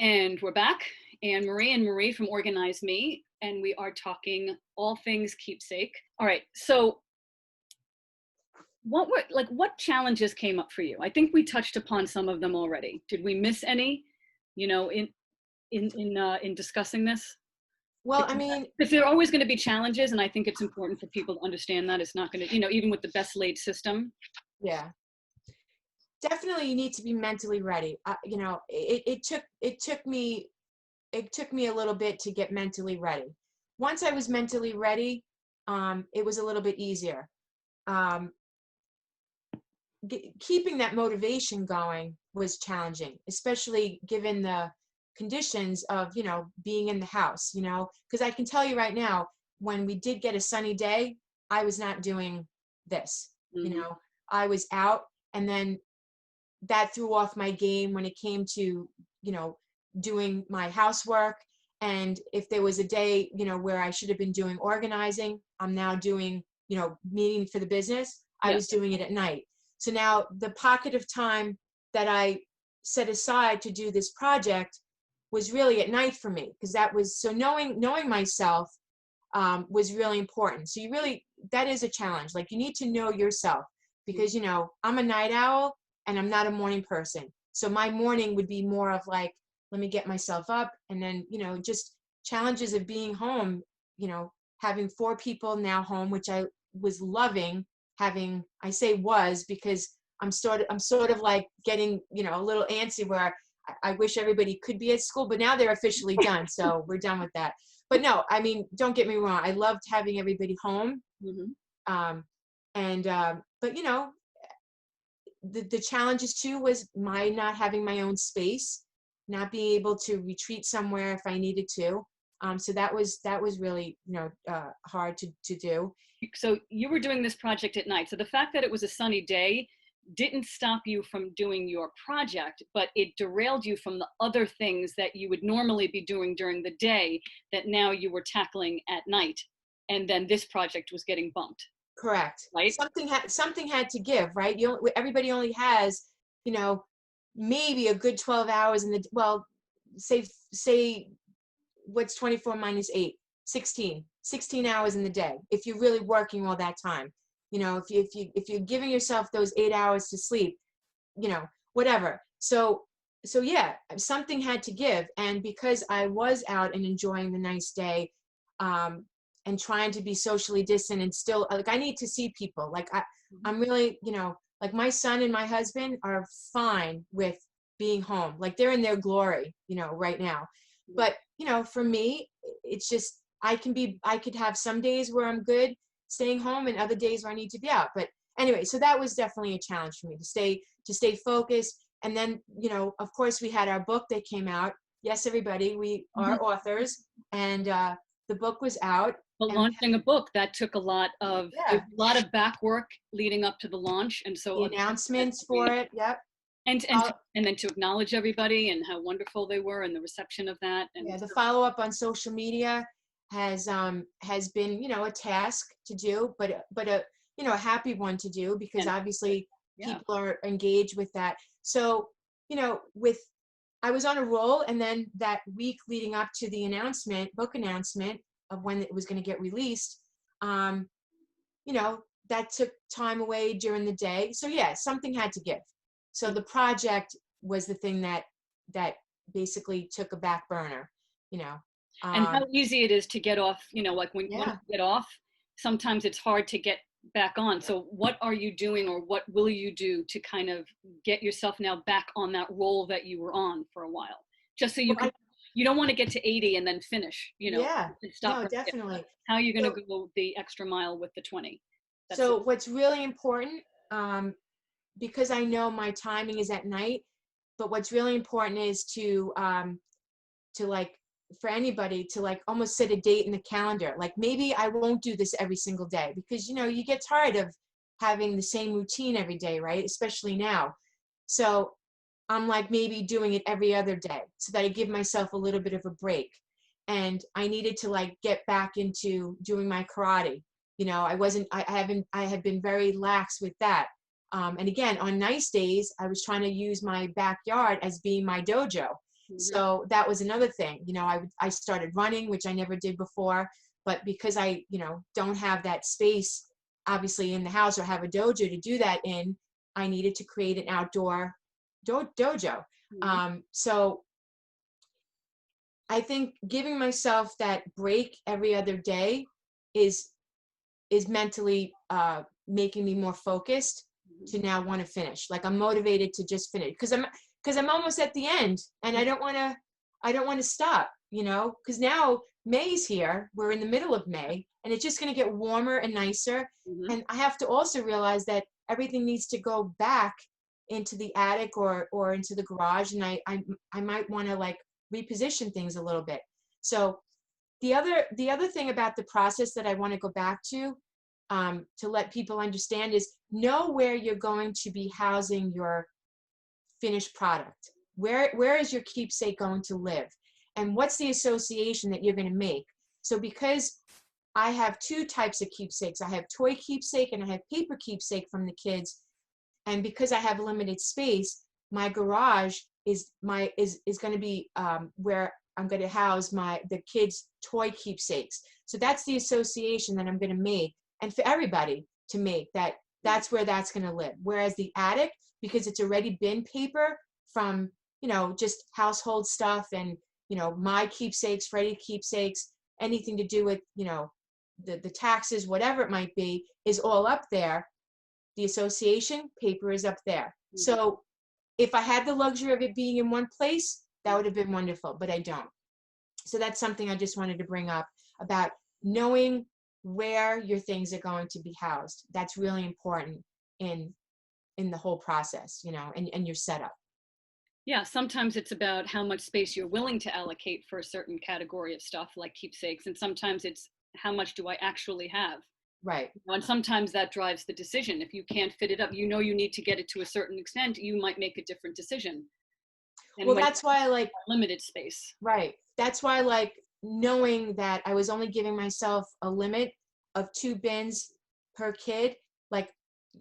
And we're back. Annmarie and Marie from Organize Me, and we are talking all things keepsake. All right, so what challenges came up for you? I think we touched upon some of them already. Did we miss any, in discussing this? Well, I mean, Because there are always going to be challenges, and I think it's important for people to understand that it's not going to, even with the best laid system. yeah, definitely you need to be mentally ready. It took me a little bit to get mentally ready. Once I was mentally ready, it was a little bit easier. Keeping that motivation going was challenging, especially given the conditions of, being in the house, because I can tell you right now, when we did get a sunny day, I was not doing this, Mm-hmm. I was out, and then that threw off my game when it came to, doing my housework. And if there was a day, where I should have been doing organizing, I'm now doing, meeting for the business, I Yeah. was doing it at night. So now the pocket of time that I set aside to do this project was really at night for me, because that was, so knowing myself was really important. So that is a challenge. Like, you need to know yourself, because, I'm a night owl and I'm not a morning person. So my morning would be more of like, let me get myself up, and then, just challenges of being home, having 4 people now home, which I was loving having. I say was, because I'm sort of like getting, a little antsy, where I wish everybody could be at school, but now they're officially done. So we're done with that. But no, I mean, don't get me wrong. I loved having everybody home. Mm-hmm. But the challenges too was my not having my own space, not being able to retreat somewhere if I needed to. So that was really, hard to do. So you were doing this project at night. So the fact that it was a sunny day didn't stop you from doing your project, but it derailed you from the other things that you would normally be doing during the day that now you were tackling at night. And then this project was getting bumped. Correct. Right? Something had to give, right? Everybody only has, maybe a good 12 hours in the, well, say what's 24 minus 8? 16 hours in the day, if you're really working all that time. If you're giving yourself those 8 hours to sleep, whatever. So yeah, something had to give. And because I was out and enjoying the nice day, and trying to be socially distant, and still, like, I need to see people. Like, I'm really, like, my son and my husband are fine with being home. Like, they're in their glory, right now. But, for me, it's just, I could have some days where I'm good staying home, and other days where I need to be out. But anyway, so that was definitely a challenge for me to stay focused. And then, of course, we had our book that came out. Yes, everybody, we are authors, and the book was out. But launching a book, that took a lot of back work leading up to the launch, and so the announcements for it. Yep. And then to acknowledge everybody and how wonderful they were, and the reception of that. And the follow-up on social media has been, a task to do, but a happy one to do, because obviously people are engaged with that. So, I was on a roll, and then that week leading up to the book announcement of when it was going to get released, that took time away during the day. So yeah, something had to give. So the project was the thing that basically took a back burner, and how easy it is to get off, like when you get off, sometimes it's hard to get back on. So what are you doing, or what will you do to kind of get yourself now back on that roll that you were on for a while? Just so you don't want to get to 80 and then finish, Yeah, stop. No, definitely. How are you going to go the extra mile with the 20? What's really important, because I know my timing is at night, but what's really important is to like, for anybody to, like, almost set a date in the calendar. Like, maybe I won't do this every single day, because, you get tired of having the same routine every day, right? Especially now. So I'm like, maybe doing it every other day, so that I give myself a little bit of a break. And I needed to, like, get back into doing my karate. I have been very lax with that. And again, on nice days, I was trying to use my backyard as being my dojo. So that was another thing. You know, I started running, which I never did before, but because I, you know, don't have that space obviously in the house or have a dojo to do that in, I needed to create an outdoor dojo. So I think giving myself that break every other day is mentally making me more focused to now want to finish. Like I'm motivated to just finish because I'm almost at the end, and I don't want to stop, you know, because now May's here. We're in the middle of May, and it's just going to get warmer and nicer. And I have to also realize that everything needs to go back into the attic or into the garage, and I might want to like reposition things a little bit. So the other thing about the process that I want to go back to let people understand is know where you're going to be housing your finished product. Where is your keepsake going to live? And what's the association that you're going to make? So because I have two types of keepsakes, I have toy keepsake and I have paper keepsake from the kids. And because I have limited space, my garage is going to be where I'm going to house the kids' toy keepsakes. So that's the association that I'm going to make, and for everybody to make that's where that's going to live. Whereas the attic, because it's already been paper from, you know, just household stuff and, you know, my keepsakes, Freddie keepsakes, anything to do with, you know, the taxes, whatever it might be, is all up there. The association paper is up there. So if I had the luxury of it being in one place, that would have been wonderful, but I don't. So that's something I just wanted to bring up about knowing where your things are going to be housed. That's really important in the whole process, you know, and your setup. Yeah, sometimes it's about how much space you're willing to allocate for a certain category of stuff like keepsakes, and sometimes it's how much do I actually have. Right. And sometimes that drives the decision. If you can't fit it up, you know you need to get it to a certain extent, you might make a different decision. And well, that's why I like limited space. Right. That's why I like knowing that I was only giving myself a limit of 2 bins per kid. Like,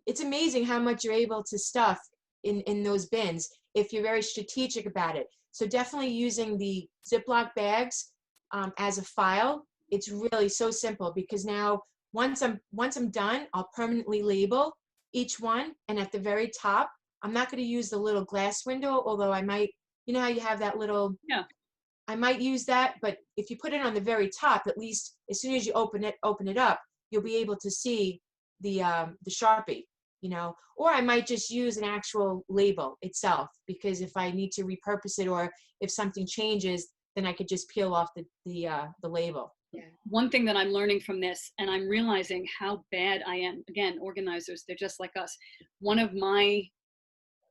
it's amazing how much you're able to stuff in those bins if you're very strategic about it. So definitely using the Ziploc bags as a file. It's really so simple because now once I'm done, I'll permanently label each one, and at the very top, I'm not going to use the little glass window, although I might. You know how you have that little. Yeah. I might use that, but if you put it on the very top, at least as soon as you open it up, you'll be able to see the Sharpie, you know. Or I might just use an actual label itself, because if I need to repurpose it or if something changes, then I could just peel off the label. Yeah. One thing that I'm learning from this, and I'm realizing how bad I am. Again, organizers, they're just like us. One of my,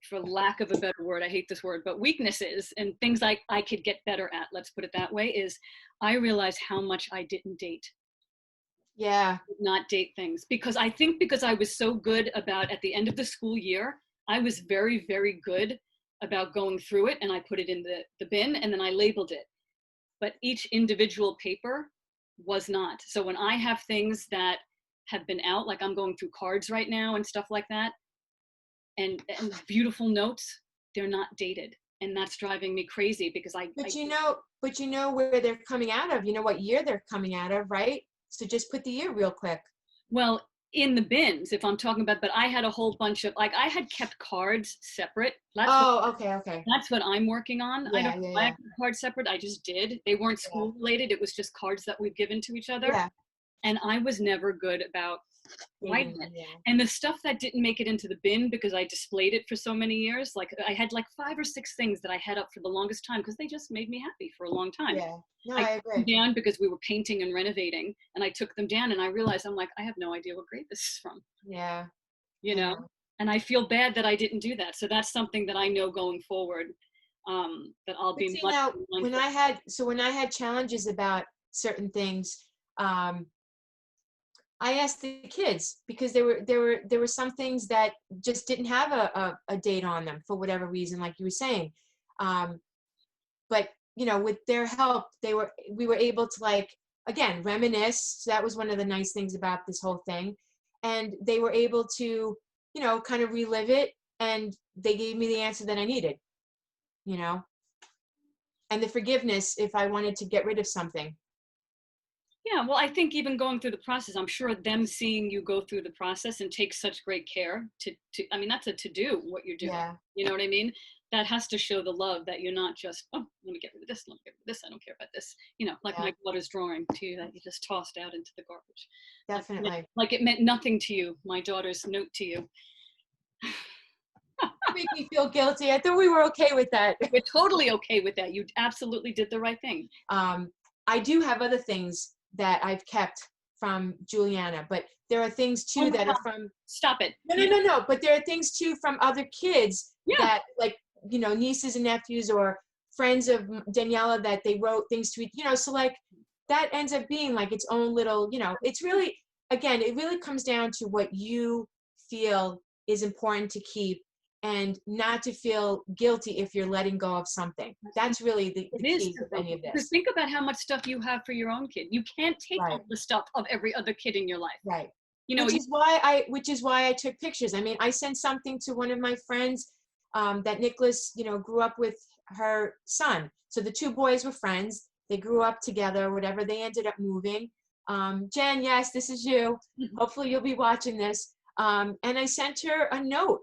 for lack of a better word, I hate this word, but weaknesses and things like I could get better at, let's put it that way, is I realized how much I didn't date. Yeah. Not date things. Because I think because I was so good about at the end of the school year, I was very, very good about going through it, and I put it in the bin and then I labeled it. But each individual paper was not. So when I have things that have been out, like I'm going through cards right now and stuff like that, and beautiful notes, they're not dated. And that's driving me crazy because But you know where they're coming out of. You know what year they're coming out of, right? So just put the year real quick. Well, in the bins, if I'm talking about, but I had a whole bunch of, like, I had kept cards separate. Okay. That's what I'm working on. Yeah, I don't know why I kept cards separate. I just did. They weren't school related. It was just cards that we've given to each other. Yeah. And I was never good about writing it. Yeah. And the stuff that didn't make it into the bin because I displayed it for so many years, like I had like 5 or 6 things that I had up for the longest time because they just made me happy for a long time. Yeah. No, I I took agree. them down because we were painting and renovating, and I took them down and I realized I'm like, I have no idea what grade this is from. Yeah. You know, and I feel bad that I didn't do that. So that's something that I know going forward, that I'll be much now, more when I had challenges about certain things, I asked the kids because there were some things that just didn't have a date on them for whatever reason, like you were saying. But you know, with their help, we were able to, like, again, reminisce. So that was one of the nice things about this whole thing. And they were able to, you know, kind of relive it, and they gave me the answer that I needed, you know. and the forgiveness if I wanted to get rid of something. Yeah, well, I think even going through the process, I'm sure them seeing you go through the process and take such great care I mean, that's a to do what you're doing. Yeah. You know what I mean? That has to show the love that you're not just, oh, let me get rid of this, let me get rid of this, I don't care about this. You know, like Yeah. my daughter's drawing to you that you just tossed out into the garbage. Definitely. Like it meant nothing to you, my daughter's note to you. Make me feel guilty. I thought we were okay with that. We're totally okay with that. You absolutely did the right thing. I do have other things that I've kept from Juliana, but there are things too that are from. Stop it. No. But there are things too from other kids that, like, you know, nieces and nephews or friends of Daniela that they wrote things to, you know, so like that ends up being like its own little, you know, it's really, again, it really comes down to what you feel is important to keep and not to feel guilty if you're letting go of something. That's really the key of any of this. Because think about how much stuff you have for your own kid. You can't take all the stuff of every other kid in your life. Right. You know, which is why I took pictures. I mean, I sent something to one of my friends that Nicholas, you know, grew up with her son. So the two boys were friends. They grew up together, whatever. They ended up moving. Jen, yes, this is you. Hopefully you'll be watching this. And I sent her a note.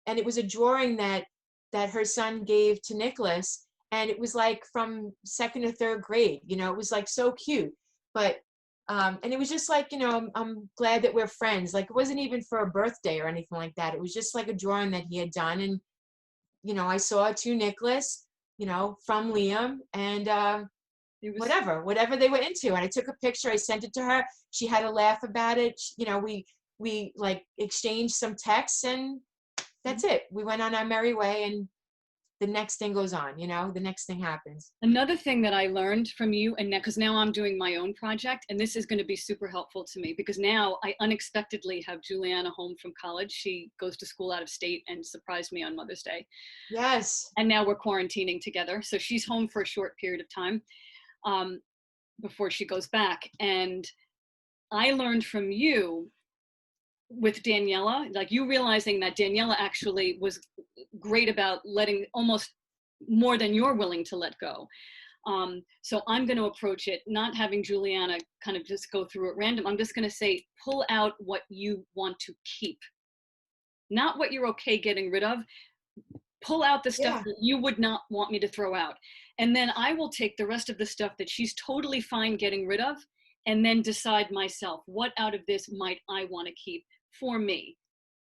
And it was a drawing that her son gave to Nicholas. And it was like from 2nd or 3rd grade, you know, it was like so cute. But, and it was just like, you know, I'm glad that we're friends. Like, it wasn't even for a birthday or anything like that. It was just like a drawing that he had done. And, you know, I saw it to Nicholas, you know, from Liam, and whatever they were into. And I took a picture, I sent it to her. She had a laugh about it. You know, we like exchanged some texts, and that's it. We went on our merry way, and the next thing goes on, you know, the next thing happens. Another thing that I learned from you, and because now I'm doing my own project, and this is going to be super helpful to me because now I unexpectedly have Juliana home from college. She goes to school out of state and surprised me on Mother's Day. Yes. And now we're quarantining together. So she's home for a short period of time before she goes back. And I learned from you with Daniela, like you realizing that Daniela actually was great about letting almost more than you're willing to let go. So I'm going to approach it, not having Juliana kind of just go through it random. I'm just going to say, pull out what you want to keep, not what you're okay getting rid of. Pull out the stuff that you would not want me to throw out. And then I will take the rest of the stuff that she's totally fine getting rid of, and then decide myself, what out of this might I want to keep for me?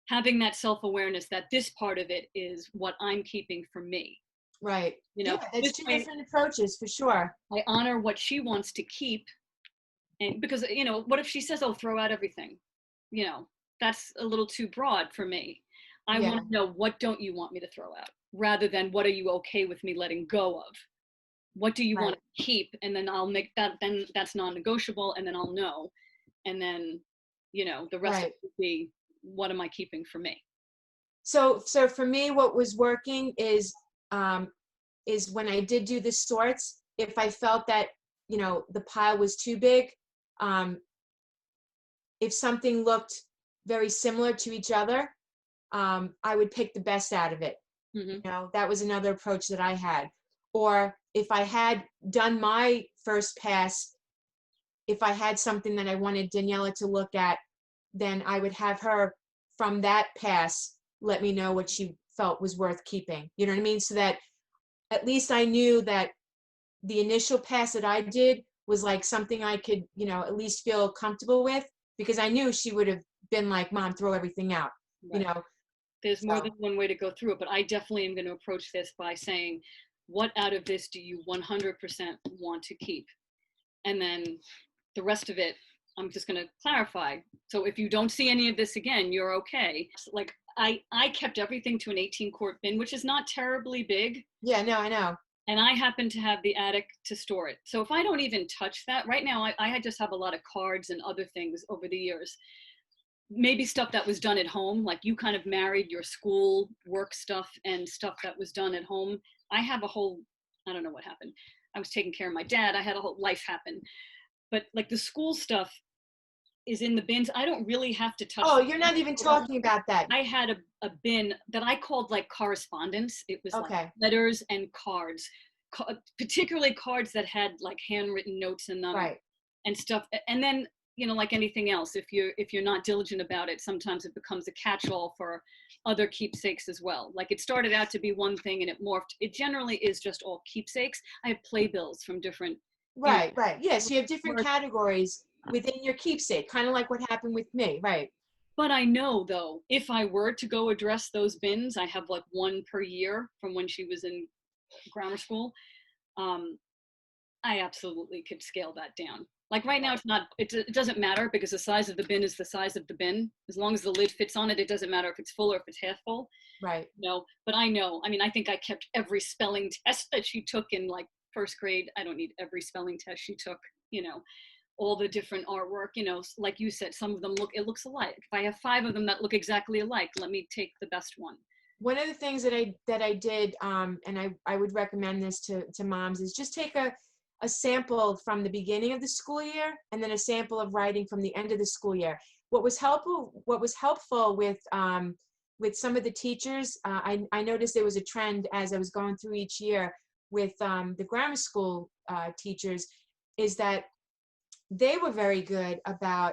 Having that self-awareness that this part of it is what I'm keeping for me. Right. You know, it's two different approaches for sure. I honor what she wants to keep. And because, you know, what if she says, oh, throw out everything? You know, that's a little too broad for me. I want to know, what don't you want me to throw out? Rather than, what are you okay with me letting go of? What do you want to keep? And then I'll make that, then that's non-negotiable, and then I'll know. And then, you know, the rest would be, what am I keeping for me? So for me, what was working is when I did do the sorts, if I felt that, you know, the pile was too big, if something looked very similar to each other, I would pick the best out of it. You know, that was another approach that I had. Or if I had done my first pass, if I had something that I wanted Daniela to look at, then I would have her from that pass let me know what she felt was worth keeping. You know what I mean? So that at least I knew that the initial pass that I did was like something I could, you know, at least feel comfortable with, because I knew she would have been like, Mom, throw everything out, you know. There's more than one way to go through it, but I definitely am going to approach this by saying, what out of this do you 100% want to keep? And then the rest of it, I'm just going to clarify. So if you don't see any of this again, you're okay. Like I kept everything to an 18-quart bin, which is not terribly big. Yeah, no, I know. And I happen to have the attic to store it. So if I don't even touch that, right now I just have a lot of cards and other things over the years. Maybe stuff that was done at home, like you kind of married your school work stuff and stuff that was done at home. I have a whole, I don't know what happened. I was taking care of my dad. I had a whole life happen. But like the school stuff is in the bins. I don't really have to touch. Oh, you're not even talking about that. I had a bin that I called like correspondence. It was like letters and cards. particularly cards that had like handwritten notes in them, Right. and stuff. And then, you know, like anything else, if you're not diligent about it, sometimes it becomes a catch-all for other keepsakes as well. Like it started out to be one thing and it morphed. It generally is just all keepsakes. I have playbills from different, Right, right. Yes, you have different work. categories within your keepsake, kind of like what happened with me, right? But I know though, if I were to go address those bins, I have like one per year from when she was in grammar school. Um, I absolutely could scale that down. Like right now, it's not, it doesn't matter because the size of the bin is the size of the bin. As long as the lid fits on it, it doesn't matter if it's full or if it's half full. Right. No, but I know, I mean, I think I kept every spelling test that she took in like first grade. I don't need every spelling test she took, you know, all the different artwork, you know, like you said, some of them it looks alike. If I have 5 of them that look exactly alike, let me take the best one. One of the things that I did, and I would recommend this to moms, is just take a sample from the beginning of the school year and then a sample of writing from the end of the school year. What was helpful with some of the teachers, I noticed there was a trend as I was going through each year with the grammar school teachers, is that they were very good about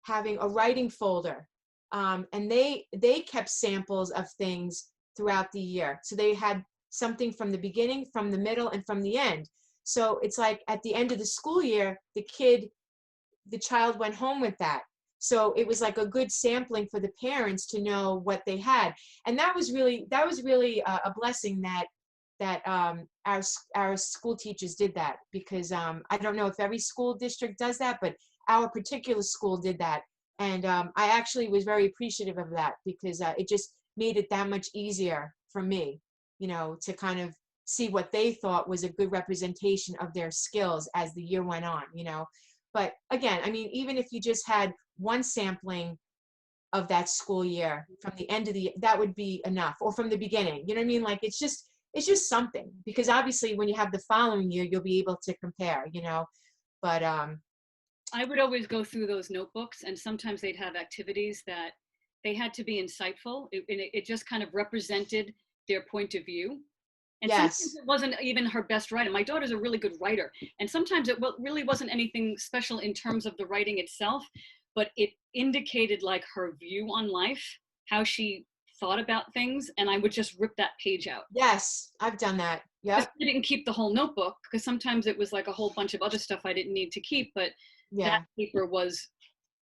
having a writing folder, and they kept samples of things throughout the year. So they had something from the beginning, from the middle, and from the end. So it's like at the end of the school year, the child went home with that. So it was like a good sampling for the parents to know what they had. And that was really a blessing that our school teachers did that, because I don't know if every school district does that, but our particular school did that. And I actually was very appreciative of that, because it just made it that much easier for me, you know, to kind of see what they thought was a good representation of their skills as the year went on, you know. But again, I mean, even if you just had one sampling of that school year from the end of that would be enough, or from the beginning, you know what I mean? Like it's just something, because obviously when you have the following year, you'll be able to compare, you know. But I would always go through those notebooks, and sometimes they'd have activities that they had to be insightful. It just kind of represented their point of view. And yes, sometimes it wasn't even her best writer. My daughter's a really good writer. And sometimes it really wasn't anything special in terms of the writing itself, but it indicated like her view on life, how she thought about things. And I would just rip that page out. yes, I've done that. Yep. I didn't keep the whole notebook because sometimes it was like a whole bunch of other stuff I didn't need to keep. But Yeah. that paper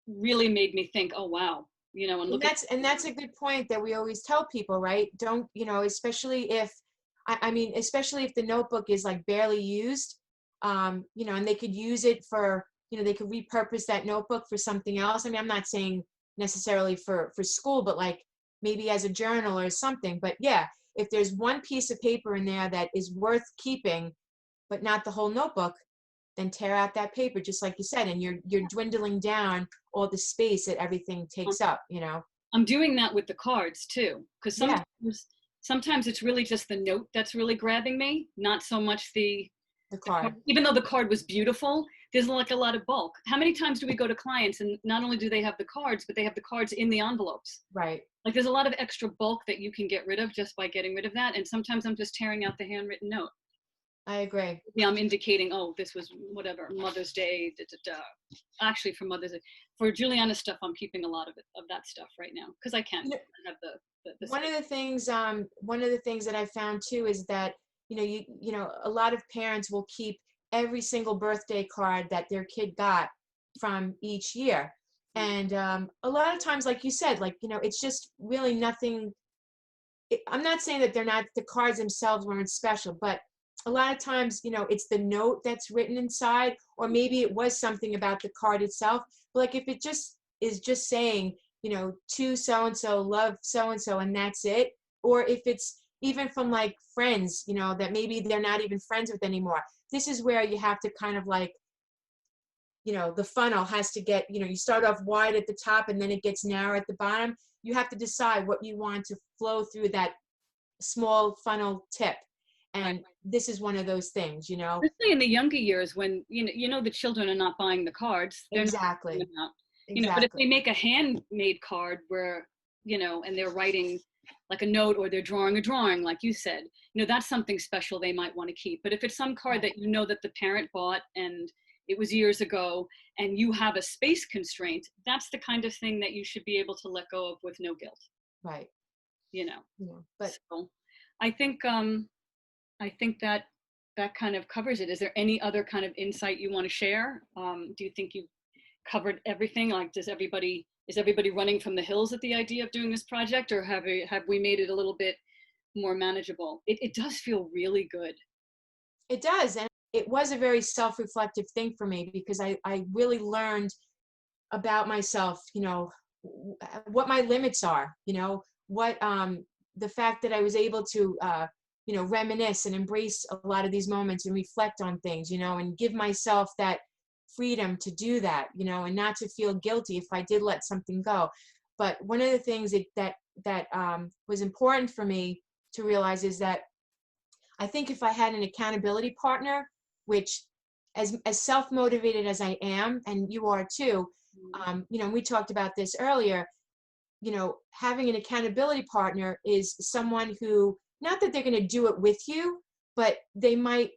really made me think, oh, wow. You know, and that's a good point that we always tell people, right? Don't, you know, especially if, I mean, especially if the notebook is like barely used, you know, and they could use it for, you know, they could repurpose that notebook for something else. I mean, I'm not saying necessarily for school, but like maybe as a journal or something. But yeah, if there's one piece of paper in there that is worth keeping, but not the whole notebook, then tear out that paper, just like you said, and you're dwindling down all the space that everything takes up, you know. I'm doing that with the cards too, because Yeah. sometimes it's really just the note that's really grabbing me, not so much the card. Even though the card was beautiful, there's like a lot of bulk. How many times do we go to clients and not only do they have the cards, but they have the cards in the envelopes? Right. Like there's a lot of extra bulk that you can get rid of just by getting rid of that. And sometimes I'm just tearing out the handwritten note. I agree. Yeah, I'm indicating, oh, this was whatever, Mother's Day, Actually, for Mother's Day. For Juliana's stuff, I'm keeping a lot of that stuff right now because I can. I have the one of the things that I found too is that, you know, you know, a lot of parents will keep every single birthday card that their kid got from each year. And a lot of times, like you said, like, you know, it's just really nothing. I'm not saying that the cards themselves weren't special, but a lot of times, you know, it's the note that's written inside, or maybe it was something about the card itself. But like if it just is just saying, you know, to so-and-so, love so-and-so, and that's it. Or if it's even from like friends, you know, that maybe they're not even friends with anymore. This is where you have to kind of like, you know, the funnel has to get, you know, you start off wide at the top and then it gets narrow at the bottom. You have to decide what you want to flow through that small funnel tip. And this is one of those things, you know. Especially in the younger years when, you know, the children are not buying the cards. They're exactly. Not, you know, but if they make a handmade card where, you know, and they're writing like a note, or they're drawing a drawing, like you said, that's something special they might want to keep. But if it's some card that that the parent bought and it was years ago and you have a space constraint, that's the kind of thing that you should be able to let go of with no guilt. Right. But so I think that kind of covers it. Is there any other kind of insight you want to share? Do you think you've covered everything? Like, is everybody running from the hills at the idea of doing this project, or have we made it a little bit more manageable? It does feel really good. It does. And it was a very self-reflective thing for me, because I really learned about myself, what my limits are, what the fact that I was able to reminisce and embrace a lot of these moments and reflect on things, and give myself that freedom to do that, and not to feel guilty if I did let something go. But one of the things that was important for me to realize is that I think if I had an accountability partner, which as self-motivated as I am, and you are too, we talked about this earlier, having an accountability partner is someone who, not that they're going to do it with you, but they might,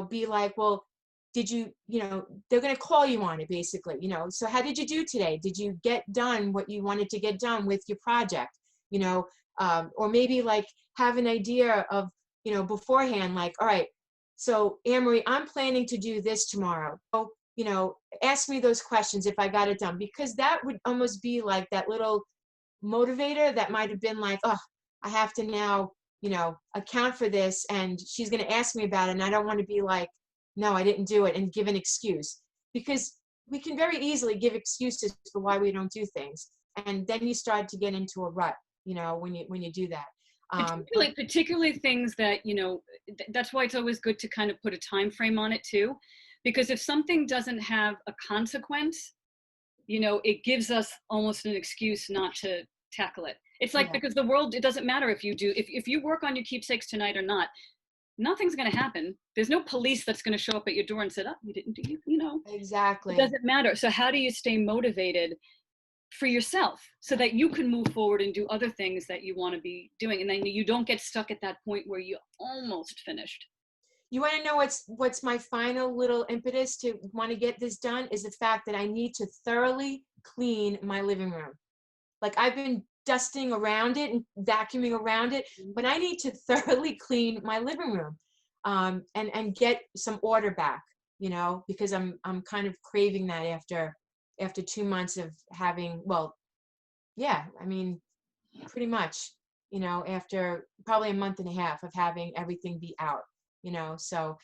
be like, well, did you, they're going to call you on it basically, so how did you do today? Did you get done what you wanted to get done with your project? Or maybe like have an idea of, beforehand, like, all right, so Annmarie, I'm planning to do this tomorrow. So, ask me those questions if I got it done, because that would almost be like that little motivator that might have been like, oh, I have to now, account for this, and she's going to ask me about it. And I don't want to be like, no, I didn't do it, and give an excuse, because we can very easily give excuses for why we don't do things. And then you start to get into a rut, when you do that. Particularly things that, that's why it's always good to kind of put a time frame on it too, because if something doesn't have a consequence, it gives us almost an excuse not to tackle it. It's like, because the world, it doesn't matter if you work on your keepsakes tonight or not, nothing's going to happen. There's no police that's going to show up at your door and say, oh, you didn't do, Exactly. It doesn't matter. So how do you stay motivated for yourself so that you can move forward and do other things that you want to be doing, and then you don't get stuck at that point where you almost finished? You want to know what's my final little impetus to want to get this done, is the fact that I need to thoroughly clean my living room. Like, I've been dusting around it and vacuuming around it, but I need to thoroughly clean my living room, and get some order back, because I'm kind of craving that after 2 months of having, well, yeah, I mean, pretty much, after probably a month and a half of having everything be out, so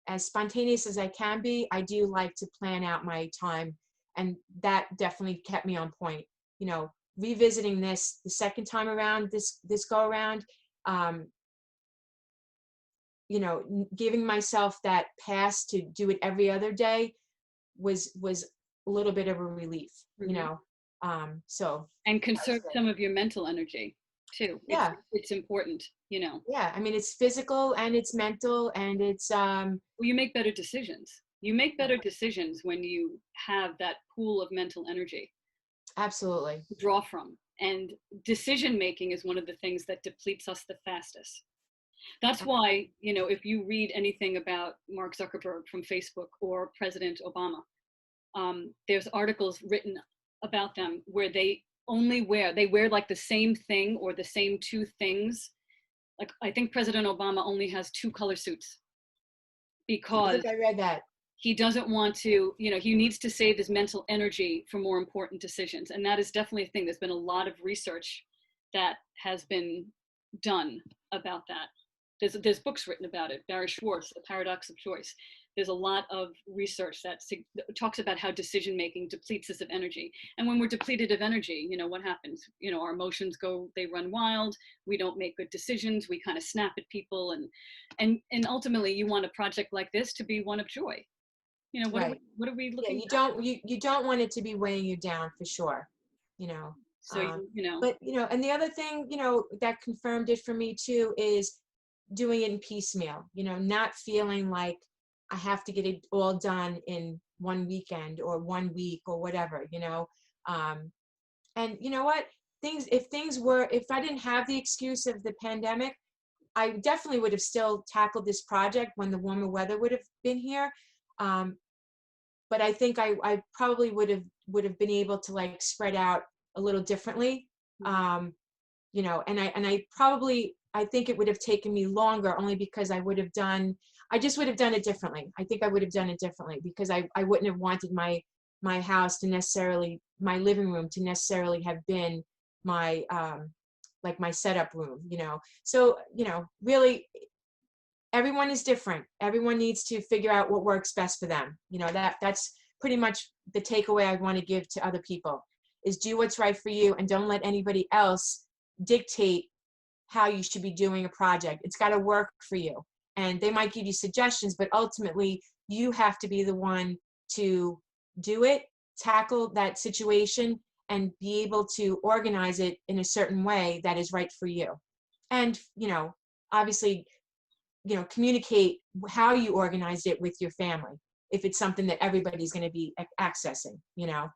as spontaneous as I can be, I do like to plan out my time, and that definitely kept me on point. Revisiting this the second time around, this go around, giving myself that pass to do it every other day was a little bit of a relief, so. And conserve some of your mental energy too. Yeah. It's important, Yeah, I mean, it's physical and it's mental, and it's well, you make better decisions. You make better decisions when you have that pool of mental energy. Absolutely. To draw from. And decision making is one of the things that depletes us the fastest. That's why, if you read anything about Mark Zuckerberg from Facebook or President Obama, there's articles written about them where they wear like the same thing or the same two things. Like, I think President Obama only has 2 color suits, because I think I read that. He doesn't want to, he needs to save his mental energy for more important decisions. And that is definitely a thing. There's been a lot of research that has been done about that. There's books written about it. Barry Schwartz, The Paradox of Choice. There's a lot of research that talks about how decision-making depletes us of energy. And when we're depleted of energy, what happens? Our emotions they run wild. We don't make good decisions. We kind of snap at people. And ultimately, you want a project like this to be one of joy. What are we looking at? You don't want it to be weighing you down, for sure. So, But, and the other thing, that confirmed it for me too, is doing it in piecemeal, not feeling like I have to get it all done in one weekend or 1 week or whatever, and you know what? if I didn't have the excuse of the pandemic, I definitely would have still tackled this project when the warmer weather would have been here. But I think I probably would have been able to like spread out a little differently. You know, and I think it would have taken me longer only because I just would have done it differently. I think I would have done it differently because I wouldn't have wanted my house to necessarily, my living room to necessarily have been my, like my setup room, you know? So, you know, really everyone is different. Everyone needs to figure out what works best for them. You know, that's pretty much the takeaway I want to give to other people is do what's right for you and don't let anybody else dictate how you should be doing a project. It's got to work for you. And they might give you suggestions, but ultimately you have to be the one to do it, tackle that situation, and be able to organize it in a certain way that is right for you. And, you know, obviously, you know, communicate how you organized it with your family if it's something that everybody's going to be accessing, you know.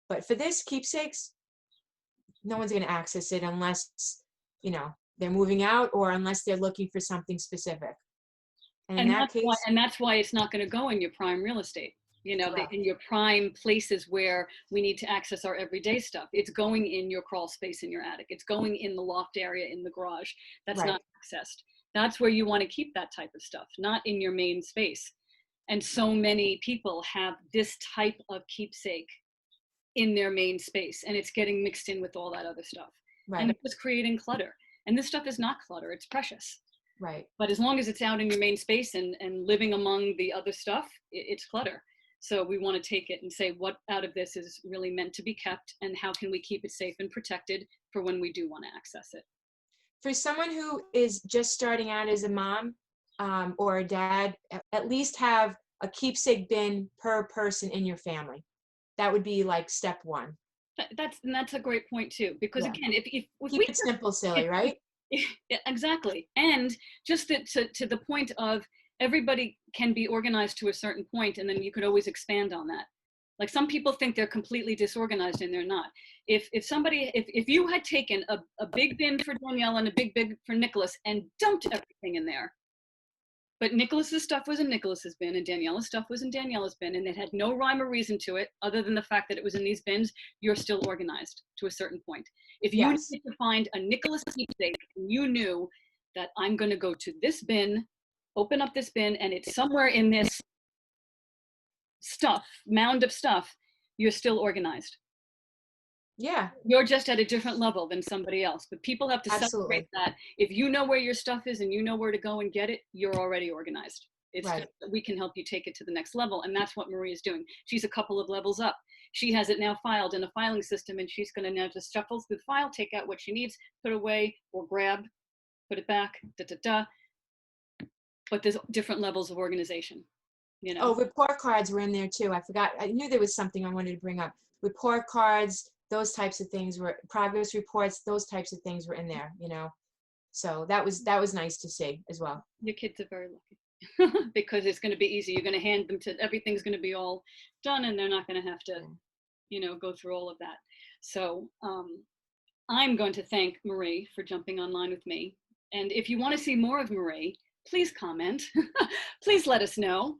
But for this keepsakes, no one's going to access it unless, you know, they're moving out or unless they're looking for something specific. And in that case, that's why it's not going to go in your prime real estate. You know, in your prime places where we need to access our everyday stuff. It's going in your crawl space in your attic. It's going in the loft area in the garage. That's not accessed. That's where you want to keep that type of stuff, not in your main space. And so many people have this type of keepsake in their main space, and it's getting mixed in with all that other stuff. And it's creating clutter. And this stuff is not clutter, it's precious. Right. But as long as it's out in your main space and living among the other stuff, it's clutter. So we want to take it and say what out of this is really meant to be kept and how can we keep it safe and protected for when we do want to access it. For someone who is just starting out as a mom or a dad, at least have a keepsake bin per person in your family. That would be like step one. That's a great point too, because again, if keep it simple, silly, right? Exactly. And just to the point of everybody can be organized to a certain point, and then you could always expand on that. Like some people think they're completely disorganized and they're not. If you had taken a big bin for Danielle and a big bin for Nicholas and dumped everything in there, but Nicholas's stuff was in Nicholas's bin and Daniela's stuff was in Daniela's bin, and it had no rhyme or reason to it other than the fact that it was in these bins, you're still organized to a certain point. If you needed to find a Nicholas keepsake and you knew that I'm going to go to this bin, open up this bin, and it's somewhere in this stuff, mound of stuff, you're still organized. Yeah. You're just at a different level than somebody else. But people have to celebrate that. If you know where your stuff is and you know where to go and get it, you're already organized. It's just that we can help you take it to the next level. And that's what Marie is doing. She's a couple of levels up. She has it now filed in a filing system, and she's going to now just shuffle through the file, take out what she needs, put away or grab, put it back, But there's different levels of organization. You know? Oh, report cards were in there too. I forgot. I knew there was something I wanted to bring up. Report cards, those types of things were progress reports. Those types of things were in there. You know, so that was nice to see as well. Your kids are very lucky because it's going to be easy. You're going to hand them to everything's going to be all done, and they're not going to have to, you know, go through all of that. So I'm going to thank Marie for jumping online with me. And if you want to see more of Marie, please comment. Please let us know.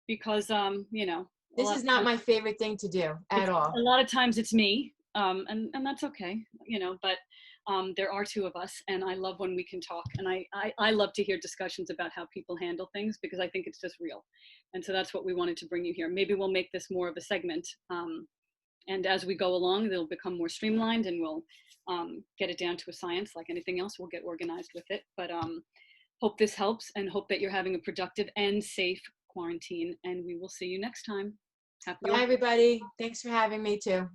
Because, you know. This is not my favorite thing to do at all. A lot of times it's me, and that's okay, you know, but there are two of us, and I love when we can talk. And I love to hear discussions about how people handle things because I think it's just real. And so that's what we wanted to bring you here. Maybe we'll make this more of a segment. And as we go along, they'll become more streamlined and we'll get it down to a science. Like anything else, we'll get organized with it. But hope this helps and hope that you're having a productive and safe quarantine, and we will see you next time. Bye, everybody. Thanks for having me too.